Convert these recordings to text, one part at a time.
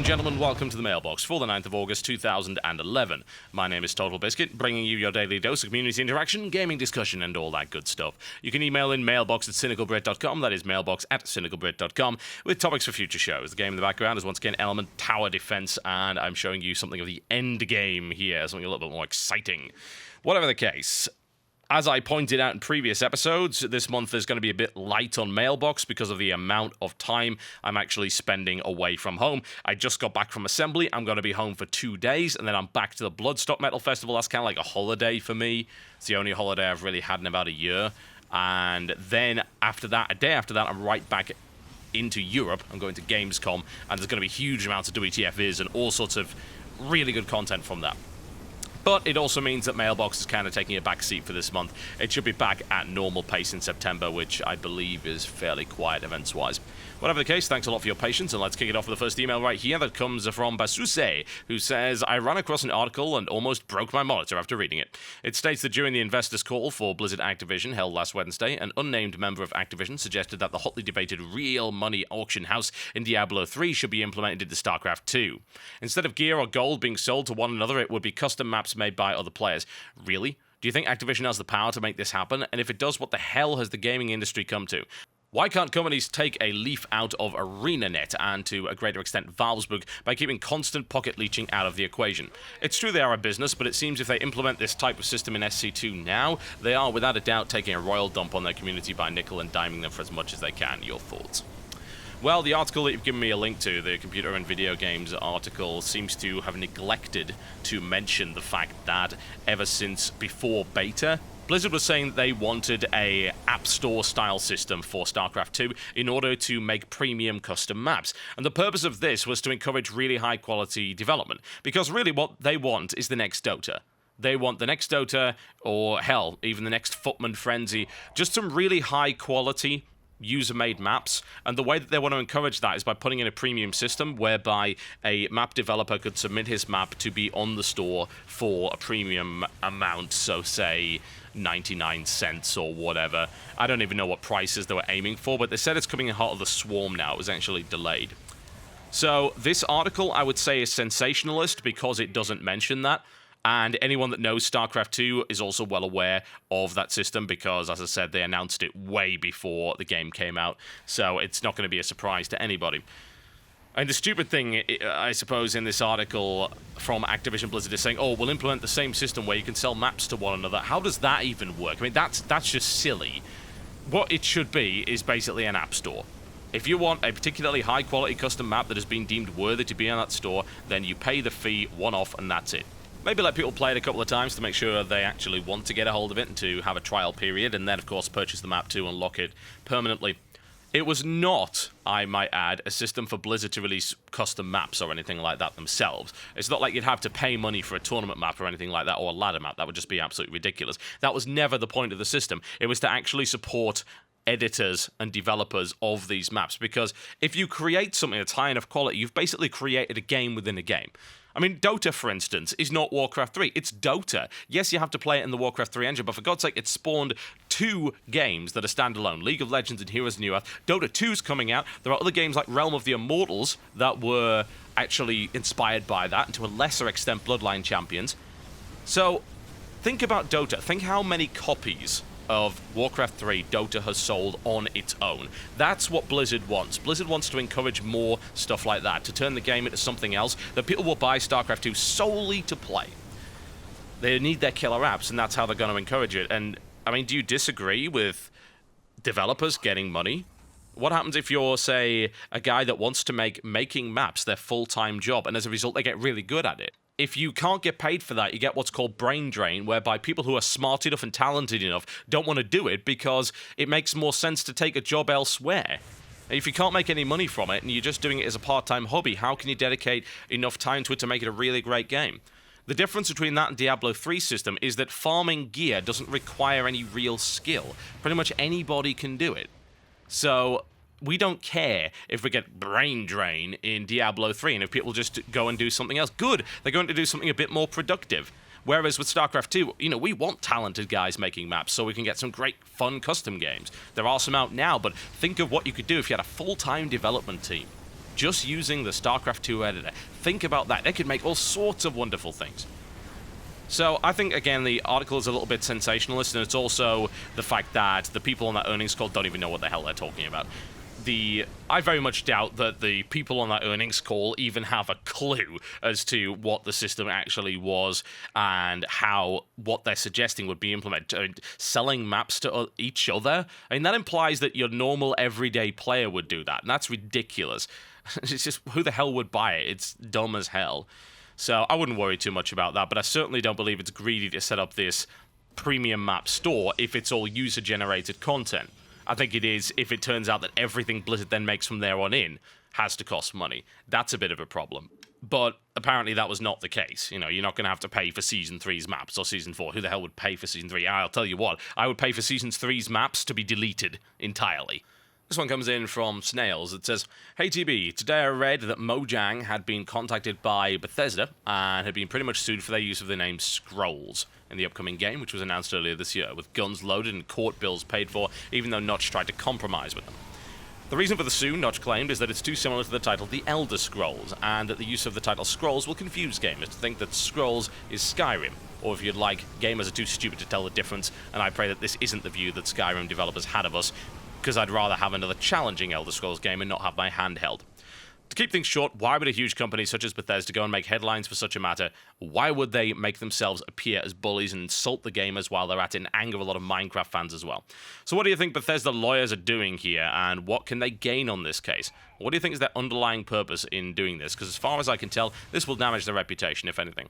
and gentlemen, welcome to the Mailbox for the 9th of August 2011. My name is Totalbiscuit, bringing you your daily dose of community interaction, gaming discussion, and all that good stuff. You can email in mailbox@cynicalbrit.com, that is mailbox@cynicalbrit.com, with topics for future shows. The game in the background is once again Element Tower Defense, and I'm showing you something of the end game here, something a little bit more exciting. Whatever the case, as I pointed out in previous episodes, this month is going to be a bit light on Mailbox because of the amount of time I'm actually spending away from home. I just got back from assembly. I'm going to be home for 2 days, and then I'm back to the Bloodstock Metal Festival. That's kind of like a holiday for me. It's the only holiday I've really had in about a year. And then after that, a day after that, I'm right back into Europe. I'm going to Gamescom, and there's going to be huge amounts of WTF and all sorts of really good content from that. But it also means that Mailbox is kind of taking a back seat for this month. It should be back at normal pace in September, which I believe is fairly quiet events-wise. Whatever the case, thanks a lot for your patience, and let's kick it off with the first email right here that comes from Basuse, who says, I ran across an article and almost broke my monitor after reading it. It states that during the investors' call for Blizzard Activision held last Wednesday, an unnamed member of Activision suggested that the hotly debated real money auction house in Diablo 3 should be implemented into StarCraft 2. Instead of gear or gold being sold to one another, it would be custom maps made by other players. Really? Do you think Activision has the power to make this happen? And if it does, what the hell has the gaming industry come to? Why can't companies take a leaf out of ArenaNet and, to a greater extent, Valve's book by keeping constant pocket leeching out of the equation? It's true they are a business, but it seems if they implement this type of system in SC2 now, they are without a doubt taking a royal dump on their community by nickel and diming them for as much as they can. Your thoughts? Well, the article that you've given me a link to, the Computer and Video Games article, seems to have neglected to mention the fact that ever since before beta, Blizzard was saying that they wanted a App Store-style system for StarCraft 2 in order to make premium custom maps. And the purpose of this was to encourage really high-quality development, because really what they want is the next Dota. They want the next Dota, or hell, even the next Footman Frenzy, just some really high-quality user-made maps, and the way that they want to encourage that is by putting in a premium system whereby a map developer could submit his map to be on the store for a premium amount, so say 99 cents or whatever. I don't even know what prices they were aiming for, but they said it's coming in Heart of the Swarm now. It was actually delayed. So this article, I would say, is sensationalist because it doesn't mention that. And anyone that knows StarCraft 2 is also well aware of that system because, as I said, they announced it way before the game came out, so it's not going to be a surprise to anybody. And the stupid thing, I suppose, in this article from Activision Blizzard is saying, oh, we'll implement the same system where you can sell maps to one another. How does that even work? I mean, that's just silly. What it should be is basically an app store. If you want a particularly high-quality custom map that has been deemed worthy to be on that store, then you pay the fee one-off and that's it. Maybe let people play it a couple of times to make sure they actually want to get a hold of it and to have a trial period, and then, of course, purchase the map to unlock it permanently. It was not, I might add, a system for Blizzard to release custom maps or anything like that themselves. It's not like you'd have to pay money for a tournament map or anything like that, or a ladder map. That would just be absolutely ridiculous. That was never the point of the system. It was to actually support editors and developers of these maps, because if you create something that's high enough quality, you've basically created a game within a game. I mean, Dota, for instance, is not Warcraft 3. It's Dota. Yes, you have to play it in the Warcraft 3 engine, but for God's sake, it spawned 2 games that are standalone, League of Legends and Heroes of New Earth. Dota 2's coming out. There are other games like Realm of the Immortals that were actually inspired by that, and to a lesser extent, Bloodline Champions. So, think about Dota. Think how many copies of Warcraft 3 Dota has sold on its own. That's what Blizzard wants. Blizzard wants to encourage more stuff like that, to turn the game into something else that people will buy StarCraft 2 solely to play. They need their killer apps, and that's how they're going to encourage it. And, I mean, do you disagree with developers getting money? What happens if you're, say, a guy that wants to make making maps their full-time job, and as a result they get really good at it? If you can't get paid for that, you get what's called brain drain, whereby people who are smart enough and talented enough don't want to do it because it makes more sense to take a job elsewhere. And if you can't make any money from it and you're just doing it as a part-time hobby, how can you dedicate enough time to it to make it a really great game? The difference between that and Diablo 3's system is that farming gear doesn't require any real skill. Pretty much anybody can do it. So we don't care if we get brain drain in Diablo 3, and if people just go and do something else. Good, they're going to do something a bit more productive. Whereas with StarCraft 2, we want talented guys making maps so we can get some great, fun custom games. There are some out now, but think of what you could do if you had a full-time development team just using the StarCraft 2 editor. Think about that. They could make all sorts of wonderful things. So I think, again, the article is a little bit sensationalist, and it's also the fact that the people on that earnings call don't even know what the hell they're talking about. I very much doubt that the people on that earnings call even have a clue as to what the system actually was and what they're suggesting would be implemented. Selling maps to each other? I mean, that implies that your normal everyday player would do that, and that's ridiculous. It's just, who the hell would buy it? It's dumb as hell. So I wouldn't worry too much about that, but I certainly don't believe it's greedy to set up this premium map store if it's all user-generated content. I think it is if it turns out that everything Blizzard then makes from there on in has to cost money. That's a bit of a problem. But apparently that was not the case. You know, you're not going to have to pay for Season 3's maps or Season 4. Who the hell would pay for Season 3? I'll tell you what, I would pay for Season 3's maps to be deleted entirely. This one comes in from Snails. It says, "Hey TB, today I read that Mojang had been contacted by Bethesda and had been pretty much sued for their use of the name Scrolls in the upcoming game, which was announced earlier this year, with guns loaded and court bills paid for, even though Notch tried to compromise with them. The reason for the sue, Notch claimed, is that it's too similar to the title The Elder Scrolls, and that the use of the title Scrolls will confuse gamers to think that Scrolls is Skyrim, or if you'd like, gamers are too stupid to tell the difference, and I pray that this isn't the view that Skyrim developers had of us, because I'd rather have another challenging Elder Scrolls game and not have my hand held. To keep things short, why would a huge company such as Bethesda go and make headlines for such a matter? Why would they make themselves appear as bullies and insult the gamers while they're at it and anger a lot of Minecraft fans as well? So what do you think Bethesda lawyers are doing here, and what can they gain on this case? What do you think is their underlying purpose in doing this? Because as far as I can tell, this will damage their reputation, if anything.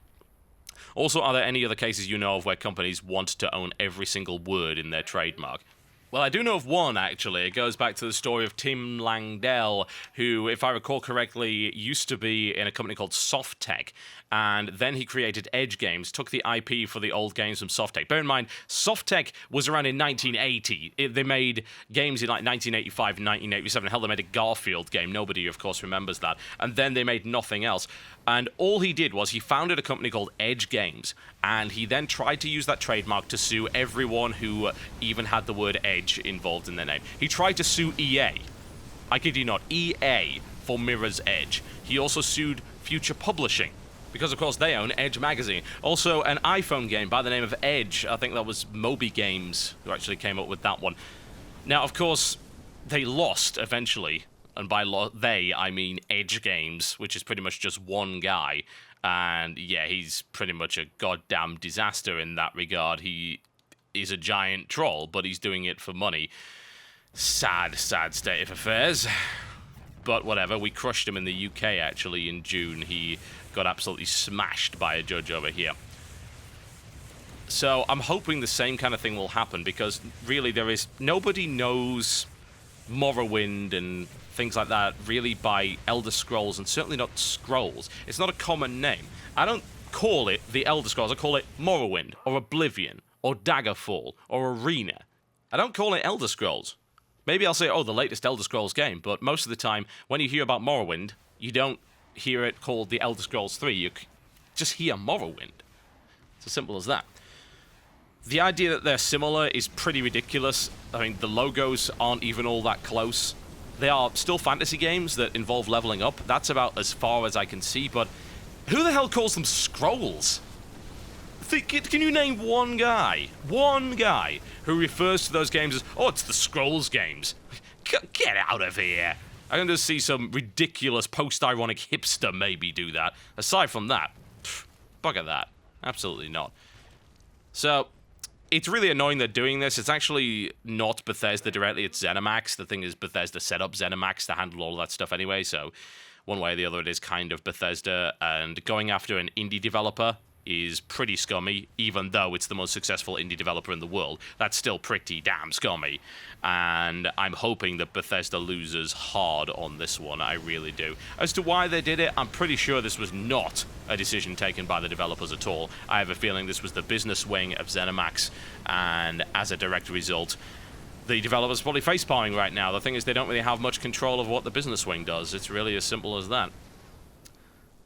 Also, are there any other cases you know of where companies want to own every single word in their trademark? Well, I do know of one, actually. It goes back to the story of Tim Langdell, who, if I recall correctly, used to be in a company called Softtech, and then he created Edge Games, took the IP for the old games from Softtech. Bear in mind, Softtech was around in 1980. They made games in like 1985 and 1987. Hell, they made a Garfield game. Nobody, of course, remembers that. And then they made nothing else. And all he did was he founded a company called Edge Games, and he then tried to use that trademark to sue everyone who even had the word Edge involved in their name. He tried to sue EA. I kid you not, EA for Mirror's Edge. He also sued Future Publishing, because of course they own Edge Magazine. Also an iPhone game by the name of Edge. I think that was Moby Games who actually came up with that one. Now, of course, they lost eventually. And by they, I mean Edge Games, which is pretty much just one guy. And yeah, he's pretty much a goddamn disaster in that regard. He is a giant troll, but he's doing it for money. Sad, sad state of affairs. But whatever, we crushed him in the UK, actually, in June. He got absolutely smashed by a judge over here. So I'm hoping the same kind of thing will happen, because really nobody knows Morrowind and things like that really by Elder Scrolls, and certainly not Scrolls. It's not a common name. I don't call it the Elder Scrolls. I call it Morrowind, or Oblivion, or Daggerfall, or Arena. I don't call it Elder Scrolls. Maybe I'll say, oh, the latest Elder Scrolls game, but most of the time, when you hear about Morrowind, you don't hear it called the Elder Scrolls 3. You just hear Morrowind. It's as simple as that. The idea that they're similar is pretty ridiculous. I mean, the logos aren't even all that close. They are still fantasy games that involve leveling up. That's about as far as I can see, but who the hell calls them Scrolls? Can you name one guy who refers to those games as, oh, it's the Scrolls games? Get out of here. I can just see some ridiculous post-ironic hipster maybe do that. Aside from that, bugger that. Absolutely not. So it's really annoying they're doing this. It's actually not Bethesda directly, it's ZeniMax. The thing is, Bethesda set up ZeniMax to handle all of that stuff anyway, so one way or the other it is kind of Bethesda, and going after an indie developer is pretty scummy, even though it's the most successful indie developer in the world. That's still pretty damn scummy, and I'm hoping that Bethesda loses hard on this one. I really do. As to why they did it, I'm pretty sure this was not a decision taken by the developers at all. I have a feeling this was the business wing of ZeniMax, and as a direct result, the developers are probably facepalming right now. The thing is, they don't really have much control of what the business wing does. It's really as simple as that.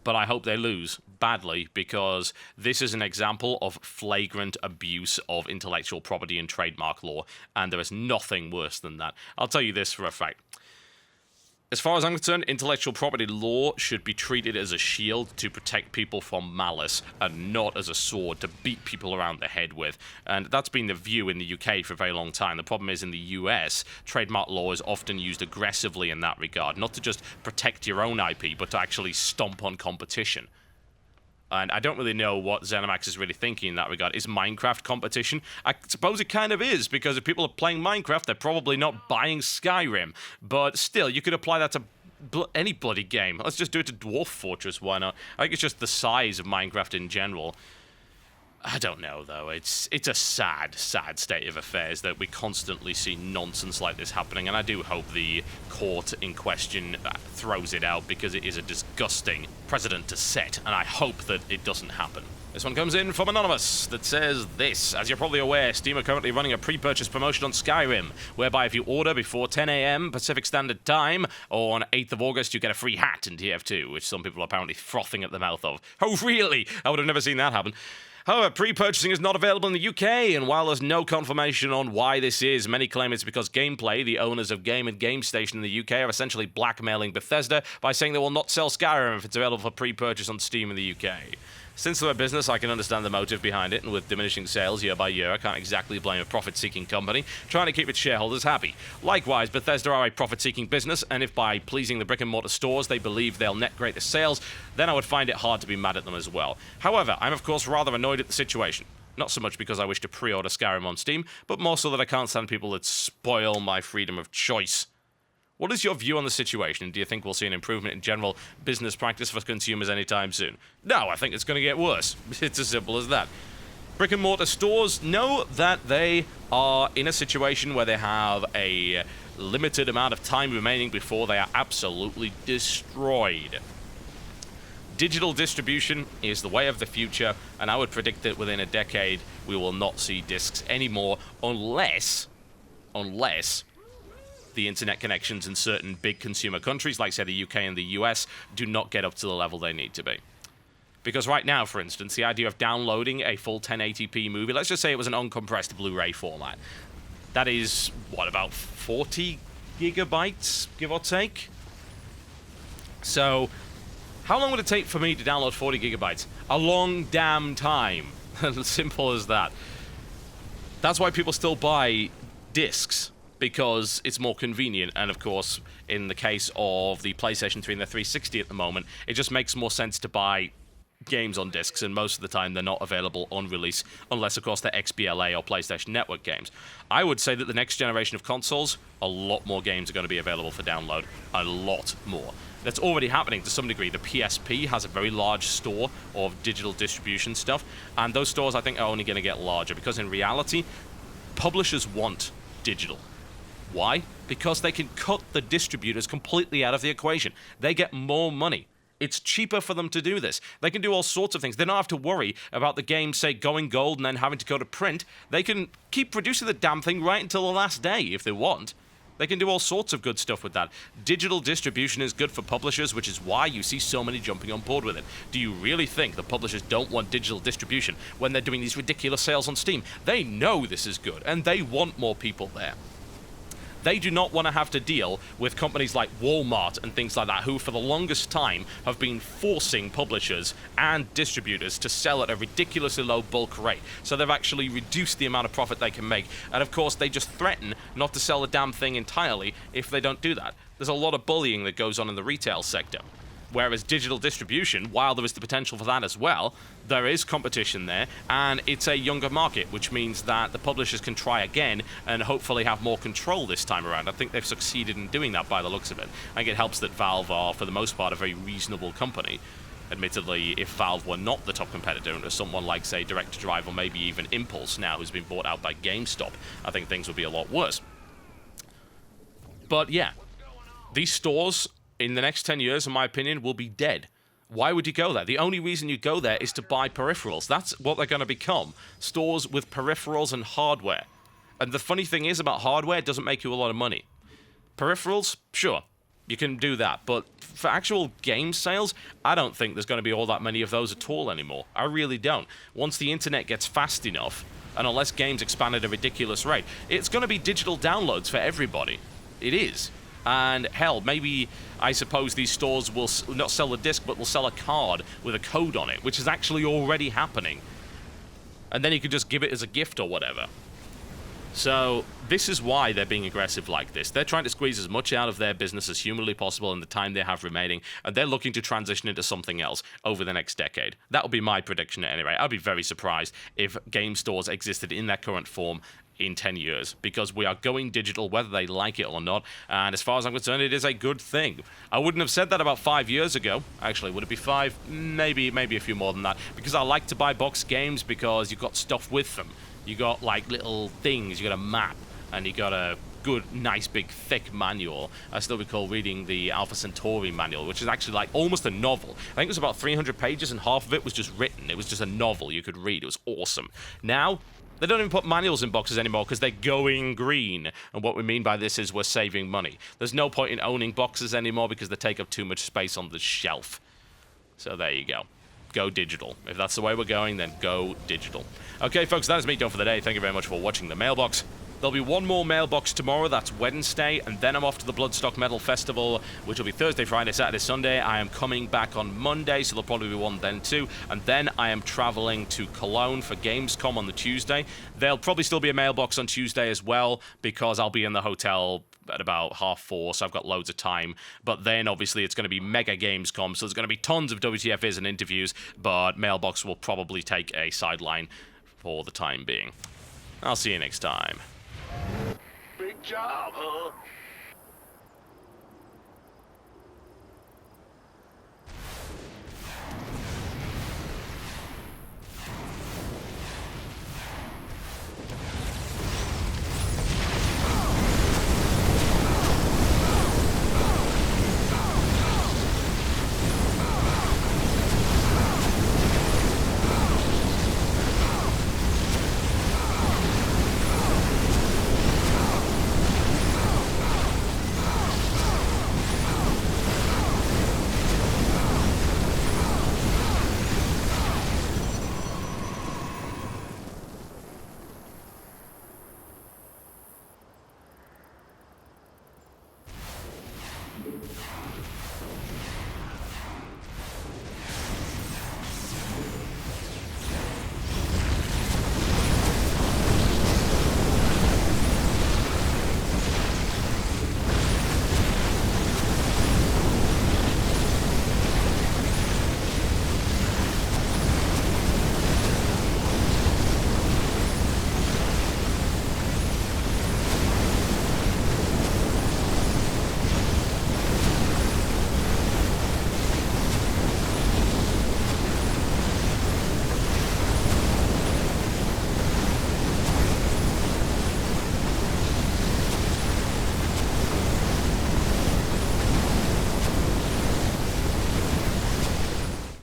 But I hope they lose badly, because this is an example of flagrant abuse of intellectual property and trademark law, and there is nothing worse than that. I'll tell you this for a fact. As far as I'm concerned, intellectual property law should be treated as a shield to protect people from malice and not as a sword to beat people around the head with. And that's been the view in the UK for a very long time. The problem is in the US, trademark law is often used aggressively in that regard, not to just protect your own IP, but to actually stomp on competition. And I don't really know what ZeniMax is really thinking in that regard. Is Minecraft competition? I suppose it kind of is, because if people are playing Minecraft, they're probably not buying Skyrim. But still, you could apply that to any bloody game. Let's just do it to Dwarf Fortress, why not? I think it's just the size of Minecraft in general. I don't know, though. It's a sad, sad state of affairs that we constantly see nonsense like this happening, and I do hope the court in question throws it out, because it is a disgusting precedent to set, and I hope that it doesn't happen. This one comes in from Anonymous that says this: as you're probably aware, Steam are currently running a pre-purchase promotion on Skyrim, whereby if you order before 10 a.m. Pacific Standard Time, or on 8th of August, you get a free hat in TF2, which some people are apparently frothing at the mouth of. Oh, really? I would have never seen that happen. However, pre-purchasing is not available in the UK, and while there's no confirmation on why this is, many claim it's because Gameplay, the owners of Game and Game Station in the UK, are essentially blackmailing Bethesda by saying they will not sell Skyrim if it's available for pre-purchase on Steam in the UK. Since they're a business, I can understand the motive behind it, and with diminishing sales year by year, I can't exactly blame a profit-seeking company trying to keep its shareholders happy. Likewise, Bethesda are a profit-seeking business, and if by pleasing the brick-and-mortar stores they believe they'll net greater sales, then I would find it hard to be mad at them as well. However, I'm of course rather annoyed at the situation. Not so much because I wish to pre-order Skyrim on Steam, but more so that I can't stand people that spoil my freedom of choice. What is your view on the situation? Do you think we'll see an improvement in general business practice for consumers anytime soon? No, I think it's going to get worse. It's as simple as that. Brick and mortar stores know that they are in a situation where they have a limited amount of time remaining before they are absolutely destroyed. Digital distribution is the way of the future, and I would predict that within a decade we will not see discs anymore unless the internet connections in certain big consumer countries, like say the UK and the US, do not get up to the level they need to be. Because right now, for instance, the idea of downloading a full 1080p movie, let's just say it was an uncompressed Blu-ray format, that is, what, about 40 gigabytes, give or take? So, how long would it take for me to download 40 gigabytes? A long damn time. Simple as that. That's why people still buy discs, because it's more convenient, and of course, in the case of the PlayStation 3 and the 360 at the moment, it just makes more sense to buy games on discs, and most of the time they're not available on release, unless of course they're XBLA or PlayStation Network games. I would say that the next generation of consoles, a lot more games are going to be available for download, a lot more. That's already happening to some degree. The PSP has a very large store of digital distribution stuff, and those stores I think are only going to get larger, because in reality, publishers want digital. Why? Because they can cut the distributors completely out of the equation. They get more money. It's cheaper for them to do this. They can do all sorts of things. They don't have to worry about the game, say, going gold and then having to go to print. They can keep producing the damn thing right until the last day if they want. They can do all sorts of good stuff with that. Digital distribution is good for publishers, which is why you see so many jumping on board with it. Do you really think the publishers don't want digital distribution when they're doing these ridiculous sales on Steam? They know this is good, and they want more people there. They do not want to have to deal with companies like Walmart and things like that, who for the longest time have been forcing publishers and distributors to sell at a ridiculously low bulk rate. So they've actually reduced the amount of profit they can make. And of course, they just threaten not to sell the damn thing entirely if they don't do that. There's a lot of bullying that goes on in the retail sector. Whereas digital distribution, while there is the potential for that as well, there is competition there, and it's a younger market, which means that the publishers can try again and hopefully have more control this time around. I think they've succeeded in doing that by the looks of it. I think it helps that Valve are, for the most part, a very reasonable company. Admittedly, if Valve were not the top competitor, and someone like, say, Direct Drive or maybe even Impulse now, who's been bought out by GameStop, I think things would be a lot worse. But yeah, these stores in the next 10 years, in my opinion, will be dead. Why would you go there? The only reason you go there is to buy peripherals. That's what they're going to become. Stores with peripherals and hardware. And the funny thing is about hardware, it doesn't make you a lot of money. Peripherals, sure, you can do that. But for actual game sales, I don't think there's going to be all that many of those at all anymore. I really don't. Once the internet gets fast enough, and unless games expand at a ridiculous rate, it's going to be digital downloads for everybody. It is. And hell, maybe, I suppose these stores will not sell a disc, but will sell a card with a code on it, which is actually already happening. And then you can just give it as a gift or whatever. So this is why they're being aggressive like this. They're trying to squeeze as much out of their business as humanly possible in the time they have remaining, and they're looking to transition into something else over the next decade. That would be my prediction anyway. I'd be very surprised if game stores existed in their current form in 10 years, because we are going digital whether they like it or not, and as far as I'm concerned, it is a good thing. I wouldn't have said that about 5 years ago. Actually, would it be 5? Maybe a few more than that, because I like to buy box games because you've got stuff with them. You got like little things, you got a map, and you got a good, nice, big, thick manual. I still recall reading the Alpha Centauri manual, which is actually like almost a novel. I think it was about 300 pages, and half of it was just written. It was just a novel you could read. It was awesome. Now, they don't even put manuals in boxes anymore because they're going green. And what we mean by this is we're saving money. There's no point in owning boxes anymore because they take up too much space on the shelf. So there you go. Go digital. If that's the way we're going, then go digital. Okay, folks, that is me done for the day. Thank you very much for watching the Mailbox. There'll be one more Mailbox tomorrow, that's Wednesday, and then I'm off to the Bloodstock Metal Festival, which will be Thursday, Friday, Saturday, Sunday. I am coming back on Monday, so there'll probably be one then too, and then I am traveling to Cologne for Gamescom on the Tuesday. There'll probably still be a Mailbox on Tuesday as well, because I'll be in the hotel at about 4:30, so I've got loads of time. But then, obviously, it's going to be mega Gamescom, so there's going to be tons of WTFs and interviews, but Mailbox will probably take a sideline for the time being. I'll see you next time. Big job, huh?